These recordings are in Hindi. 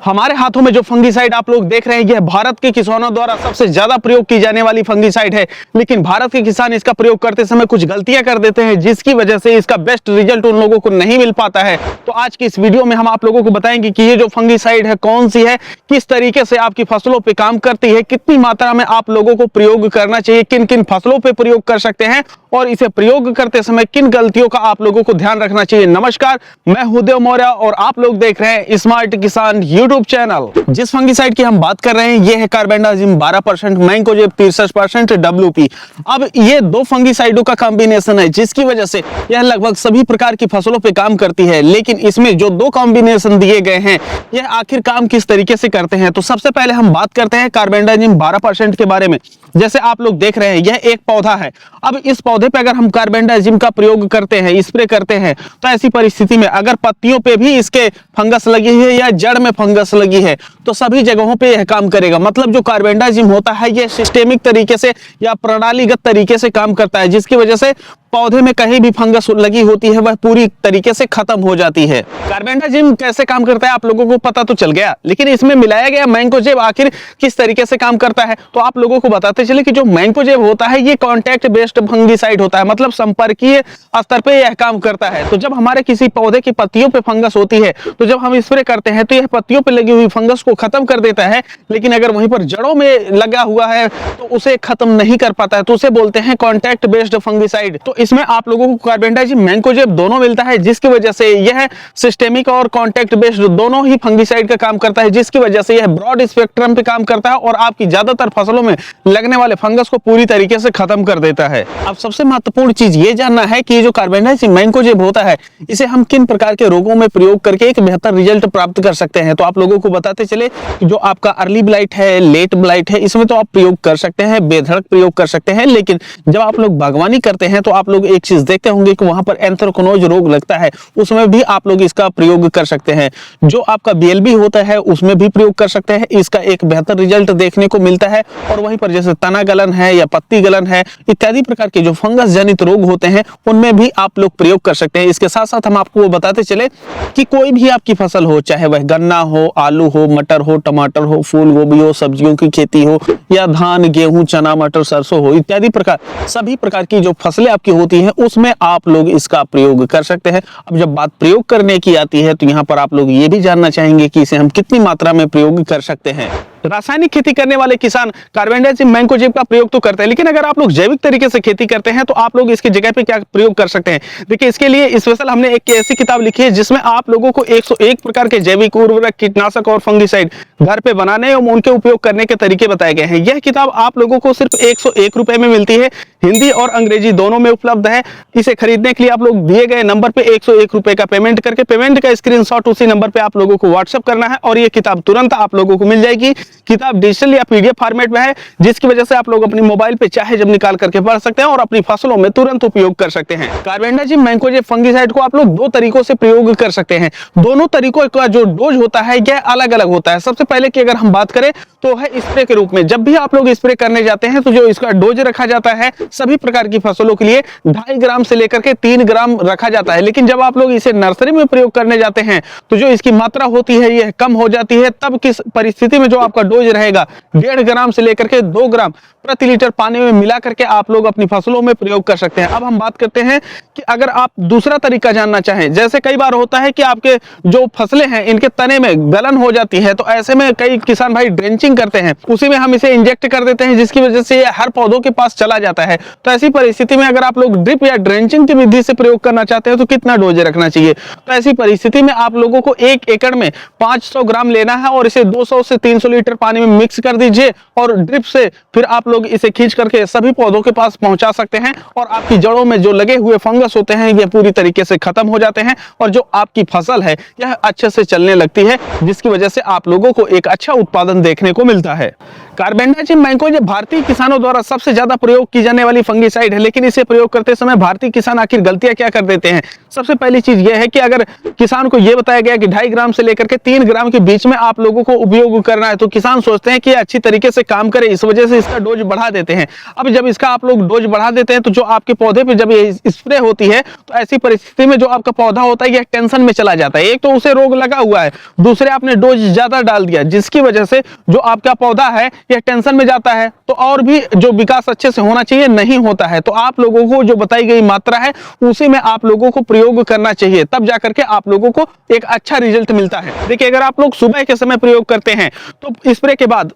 हमारे हाथों में जो फंगिसाइड आप लोग देख रहे हैं, यह भारत के किसानों द्वारा सबसे ज्यादा प्रयोग की जाने वाली फंगिसाइड है। लेकिन भारत के किसान इसका प्रयोग करते समय कुछ गलतियां कर देते हैं, जिसकी वजह से इसका बेस्ट रिजल्ट उन लोगों को नहीं मिल पाता है। तो आज की इस वीडियो में हम आप लोगों को बताएंगे कि ये जो फंगिसाइड है कौन सी है, किस तरीके से आपकी फसलों पे काम करती है, कितनी मात्रा में आप लोगों को प्रयोग करना चाहिए, किन किन फसलों पे प्रयोग कर सकते हैं और इसे प्रयोग करते समय किन गलतियों का आप लोगों को ध्यान रखना चाहिए। नमस्कार, मैं हूं देव मौर्य और आप लोग देख रहे हैं स्मार्ट किसान यूट्यूब चैनल। जिस फंगिसाइड की हम बात कर रहे हैं यह है कार्बेंडाजिम 12%, मैंकोजेब 63%, WP। अब ये दो फंगिसाइडों का कॉम्बिनेशन है, जिसकी वजह से यह लगभग सभी प्रकार की फसलों पे काम करती है। लेकिन इसमें जो दो कॉम्बिनेशन दिए गए हैं यह आखिर काम किस तरीके से करते हैं, तो सबसे पहले हम बात करते हैं कार्बेंडाजिम 12% के बारे में। जैसे आप लोग देख रहे हैं यह एक पौधा है। अब इस पौधे पे अगर हम कार्बेंडाजिम का प्रयोग करते हैं, स्प्रे करते हैं, तो ऐसी परिस्थिति में अगर पत्तियों पे भी इसके फंगस लगी है या जड़ में फंगस लगी है तो सभी जगहों पे यह काम करेगा। मतलब जो कार्बेंडाजिम होता है यह सिस्टेमिक तरीके से या प्रणालीगत तरीके से काम करता है, जिसकी वजह से पौधे में कहीं भी फंगस लगी होती है वह पूरी तरीके से खत्म हो जाती है। कार्बेंडाजिम कैसे काम करता है आप लोगों को पता तो चल गया, लेकिन इसमें मिलाया गया मैंकोजेब आखिर किस तरीके से काम करता है तो आप लोगों को बताते चले कि जो मैंकोजेब होता है ये कॉन्टैक्ट बेस्ड फंगिसाइड होता है, मतलब संपर्कीय स्तर पे यह काम करता है। तो जब हमारे किसी पौधे की पत्तियों पे फंगस होती है तो जब हम स्प्रे करते हैं तो यह पत्तियों पे लगी हुई फंगस को खत्म कर देता है, लेकिन अगर वहीं पर जड़ों में लगा हुआ है तो उसे खत्म नहीं कर पाता है, तो उसे बोलते हैं कॉन्टैक्ट बेस्ड फंगिसाइड। तो इसमें आप लोगों को कार्बेंडाजिम मैंकोजेब दोनों मिलता है, जिसकी वजह से यह सिस्टेमिक और कॉन्टैक्ट बेस्ड दोनों ही फंगिसाइड का काम करता है, जिसकी वजह से यह ब्रॉड स्पेक्ट्रम पे काम करता है और आपकी ज्यादातर फसलों में लगने वाले फंगस को पूरी तरीके से खत्म कर देता है। अब सबसे महत्वपूर्ण चीज ये जानना है कि ये जो कार्बेंडाजिम मैंकोजेब होता है इसे हम किन प्रकार के रोगों में प्रयोग करके एक बेहतर रिजल्ट प्राप्त कर सकते हैं। तो आप लोगों को बताते चले कि जो आपका अर्ली ब्लाइट है, लेट ब्लाइट है, इसमें तो आप प्रयोग कर सकते हैं, बेधड़क प्रयोग कर सकते हैं। लेकिन जब आप लोग बागवानी करते हैं तो आप लोग एक चीज देखते होंगे कि वहां पर एंथ्रेक्नोज रोग लगता है, उसमें भी आप लोग इसका प्रयोग कर सकते हैं। जो आपका BLB होता है उसमें भी प्रयोग कर सकते हैं, इसका एक बेहतर रिजल्ट देखने को मिलता है। और वहीं पर जैसे तना गलन है या पत्ती गलन है इत्यादि प्रकार के जो फंगस जनित रोग होते हैं उनमें भी आप लोग प्रयोग कर सकते हैं। इसके साथ साथ हम आपको बताते चले कि कोई भी आपकी फसल हो, चाहे वह गन्ना हो, आलू हो, मटर हो, टमाटर हो, फूल गोभी हो, सब्जियों की खेती हो या धान, गेहूं, चना, मटर, सरसों हो, इत्यादि प्रकार सभी प्रकार की जो फसलें आपकी होती हैं उसमें आप लोग इसका प्रयोग कर सकते हैं। अब जब बात प्रयोग करने की आती है तो यहाँ पर आप लोग ये भी जानना चाहेंगे कि इसे हम कितनी मात्रा में प्रयोग कर सकते हैं। रासायनिक खेती करने वाले किसान कार्बेंडाजिम मैंकोजेब का प्रयोग तो करते हैं, लेकिन अगर आप लोग जैविक तरीके से खेती करते हैं तो आप लोग इसकी जगह पे क्या प्रयोग कर सकते हैं। देखिए, इसके लिए स्पेशल हमने एक ऐसी किताब लिखी है जिसमें आप लोगों को 101 प्रकार के जैविक उर्वरक, कीटनाशक और फंगिसाइड घर पे बनाने और उनके उपयोग करने के तरीके बताए गए हैं। यह किताब आप लोगों को सिर्फ 101 रुपए में मिलती है, हिंदी और अंग्रेजी दोनों में उपलब्ध है। इसे खरीदने के लिए आप लोग दिए गए नंबर पे 101 रुपए का पेमेंट करके पेमेंट का स्क्रीनशॉट उसी नंबर पे आप लोगों को व्हाट्सएप करना है और ये किताब तुरंत आप लोगों को मिल जाएगी। किताब डिजिटल या PDF फॉर्मेट में है, जिसकी वजह से आप लोग अपनी मोबाइल पे चाहे जब निकाल करके पढ़ सकते हैं और अपनी फसलों में तुरंत उपयोग कर सकते हैं। कार्बेंडाजिम मैंकोजेब फंगिसाइड को आप लोग दो तरीकों से प्रयोग कर सकते हैं। दोनों तरीकों का जो डोज होता है यह अलग अलग होता है। सबसे पहले की अगर हम बात करें तो है स्प्रे के रूप में। जब भी आप लोग स्प्रे करने जाते हैं तो जो इसका डोज रखा जाता है सभी प्रकार की फसलों के लिए 2.5 ग्राम से लेकर के 3 ग्राम रखा जाता है। लेकिन जब आप लोग इसे नर्सरी में प्रयोग करने जाते हैं तो जो इसकी मात्रा होती है यह कम हो जाती है। तब किस परिस्थिति में जो आपका डोज रहेगा 1.5 ग्राम से लेकर के 2 ग्राम प्रति लीटर पानी में मिला करके आप लोग अपनी फसलों में प्रयोग कर सकते हैं। अब हम बात करते हैं कि अगर आप दूसरा तरीका जानना चाहें, जैसे कई बार होता है कि आपके जो फसलें हैं इनके तने में गलन हो जाती है, तो ऐसे में कई किसान भाई ड्रेंचिंग करते हैं, उसी में हम इसे इंजेक्ट कर देते हैं, जिसकी वजह से हर पौधों के पास चला जाता है। तो ऐसी परिस्थिति में अगर आप लोग ड्रिप या ड्रेंचिंग की विधि से प्रयोग करना चाहते हैं तो कितना डोज रखना चाहिए। तो ऐसी परिस्थिति में आप लोगों को 1 एकड़ में 500 ग्राम लेना है और इसे 200 से 300 लीटर पानी में मिक्स कर दीजिए और ड्रिप से फिर आप लोग इसे खींच करके सभी पौधों के पास पहुंचा सकते हैं और आपकी जड़ों में जो लगे हुए फंगस होते हैं ये पूरी तरीके से खत्म हो जाते हैं और जो आपकी फसल है यह अच्छे से चलने लगती है, जिसकी वजह से आप लोगों को एक अच्छा उत्पादन देखने को मिलता है। कार्बेंडाजिम मैंकोजेब भारतीय किसानों द्वारा सबसे ज्यादा प्रयोग की जाने वाली फंगिसाइड है, लेकिन इसे प्रयोग करते समय भारतीय किसान आखिर गलतियां क्या कर देते हैं। सबसे पहली चीज यह है कि अगर किसान को यह बताया गया कि 2.5 ग्राम से लेकर के 3 ग्राम के बीच में आप लोगों को उपयोग करना है, तो किसान सोचते हैं कि अच्छी तरीके से काम करे, इस वजह से इसका डोज बढ़ा देते हैं। अब जब इसका आप लोग डोज बढ़ा देते हैं तो जो आपके पौधे पे जब ये स्प्रे होती है तो ऐसी परिस्थिति में जो आपका पौधा होता है यह टेंशन में चला जाता है। एक तो उसे रोग लगा हुआ है, दूसरे आपने डोज ज्यादा डाल दिया, जिसकी वजह से जो आपका पौधा है यह टेंशन में जाता है, तो और भी जो विकास अच्छे से होना चाहिए नहीं होता है। तो आप लोगों को जो बताई गई मात्रा है उसी में आप लोगों को प्रयोग करना चाहिए, तब जाकर के आप लोगों को एक अच्छा रिजल्ट मिलता है। देखिए, अगर आप लोग सुबह के समय प्रयोग करते हैं तो स्प्रे के बाद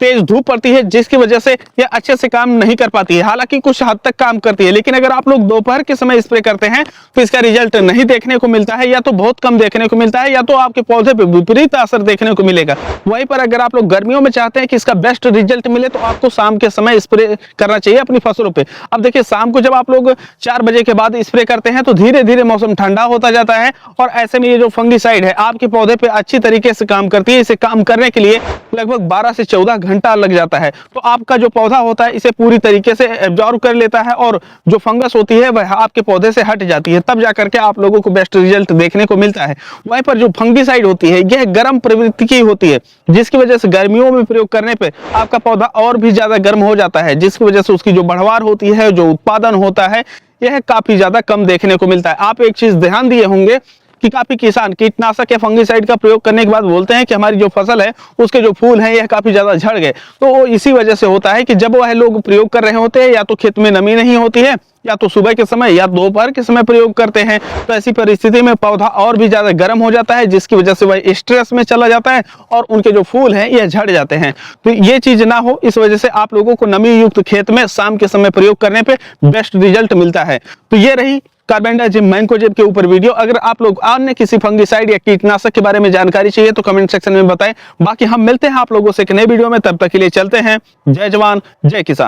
तेज धूप पड़ती है, जिसकी वजह से यह अच्छे से काम नहीं कर पाती है, हालांकि कुछ हद तक काम करती है। लेकिन अगर आप लोग दोपहर के समय स्प्रे करते हैं तो इसका रिजल्ट नहीं देखने को मिलता है, या तो बहुत कम देखने को मिलता है, या तो आपके पौधे पे विपरीत असर देखने को मिलेगा। वहीं पर अगर आप लोग गर्मियों में चाहते हैं कि इसका बेस्ट रिजल्ट मिले तो आपको शाम के समय स्प्रे करना चाहिए अपनी फसलों पे। अब देखिए, शाम को जब आप लोग 4 बजे के बाद स्प्रे करते हैं तो धीरे धीरे मौसम ठंडा होता जाता है, और ऐसे में ये जो फंगिसाइड है आपके पौधे पे अच्छी तरीके से काम करती है। इसे काम करने के लिए लगभग 12 से 14 घंटा लग जाता है, तो आपका जो पौधा होता है इसे पूरी तरीके से एब्जॉर्ब कर लेता है, और जो फंगस होती है वह आपके पौधे से हट जाती है, तब जाकर के आप लोगों को बेस्ट रिजल्ट देखने को मिलता है। वहीं पर जो फंगिसाइड होती है यह गर्म प्रवृत्ति की होती है, जिसकी वजह से गर्मियों में प्रयोग करने पे आपका पौधा और भी ज्यादा गर्म हो जाता है, जिसकी वजह से उसकी जो बढ़वार होती है, जो उत्पादन होता है, यह काफी ज्यादा कम देखने को मिलता है। आप एक चीज ध्यान दिए होंगे कि काफी किसान कीटनाशक या फंगिसाइड का प्रयोग करने के बाद बोलते हैं कि हमारी जो फसल है उसके जो फूल हैं यह काफी ज्यादा झड़ गए। तो वो इसी वजह से होता है कि जब वह लोग प्रयोग कर रहे होते हैं या तो खेत में नमी नहीं होती है, या तो सुबह के समय या दोपहर के समय प्रयोग करते हैं, तो ऐसी परिस्थिति में पौधा और भी ज्यादा गर्म हो जाता है, जिसकी वजह से वह स्ट्रेस में चला जाता है और उनके जो फूल हैं यह झड़ जाते हैं। तो ये चीज ना हो, इस वजह से आप लोगों को नमी युक्त खेत में शाम के समय प्रयोग करने पे बेस्ट रिजल्ट मिलता है। तो ये रही कार्बेंडाजिम मैंकोजेब के ऊपर वीडियो। अगर आप लोग अन्य किसी फंगिसाइड या कीटनाशक के बारे में जानकारी चाहिए तो कमेंट सेक्शन में बताएं। बाकी हम मिलते हैं आप लोगों से एक नए वीडियो में, तब तक के लिए चलते हैं। जय जवान जय किसान।